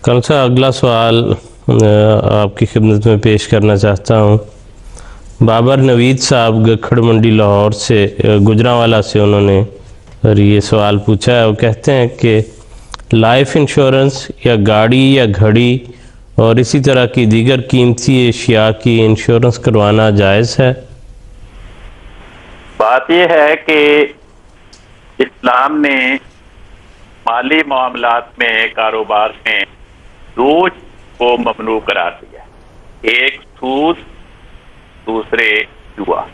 کل سے اگلا سوال آپ کی خدمت میں پیش کرنا چاہتا ہوں۔ بابر نوید صاحب گکھڑ منڈی لاہور سے گجرانوالہ سے انہوں نے یہ سوال پوچھا ہے۔ وہ کہتے ہیں کہ لائف انشورنس یا گاڑی یا گھڑی اور اسی طرح کی دیگر قیمتی اشیاء کی انشورنس کروانا جائز ہے؟ بات یہ ہے کہ اسلام نے مالی معاملات میں کاروبار میں سود کو ممنوع قرار دیا۔ ایک سود، دوسرے جوا۔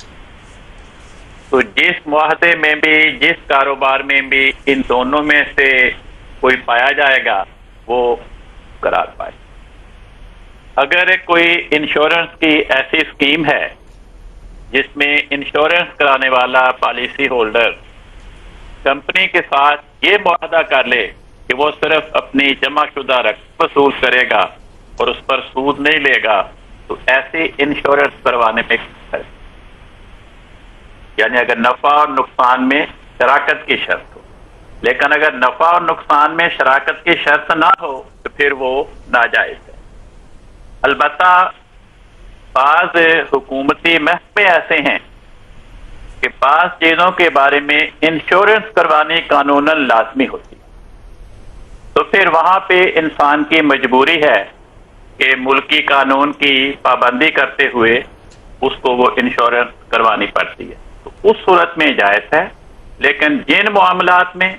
تو جس معاہدے میں بھی، جس کاروبار میں بھی ان دونوں میں سے کوئی پایا جائے گا وہ قرار پائے۔ اگر کوئی انشورنس کی ایسی اسکیم ہے جس میں انشورنس کرانے والا پالیسی ہولڈر کمپنی کے ساتھ یہ معاہدہ کر لے کہ وہ صرف اپنی جمع شدہ رقم وصول کرے گا اور اس پر سود نہیں لے گا، تو ایسی انشورنس کروانے میں یعنی اگر نفع اور نقصان میں شراکت کی شرط ہو، لیکن اگر نفع اور نقصان میں شراکت کی شرط نہ ہو تو پھر وہ ناجائز ہے۔ البتہ بعض حکومتی محکمے ایسے ہیں کہ بعض چیزوں کے بارے میں انشورنس کروانی قانوناً لازمی ہوتی ہے، تو پھر وہاں پہ انسان کی مجبوری ہے کہ ملکی قانون کی پابندی کرتے ہوئے اس کو وہ انشورنس کروانی پڑتی ہے، تو اس صورت میں جائز ہے۔ لیکن جن معاملات میں،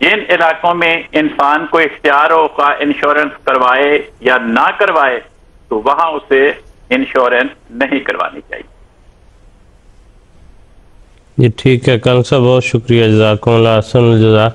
جن علاقوں میں انسان کو اختیار ہو کا انشورنس کروائے یا نہ کروائے، تو وہاں اسے انشورنس نہیں کروانی چاہیے۔ جی ٹھیک ہے، کل سے بہت شکریہ، جزاکم اللہ احسن الجزا۔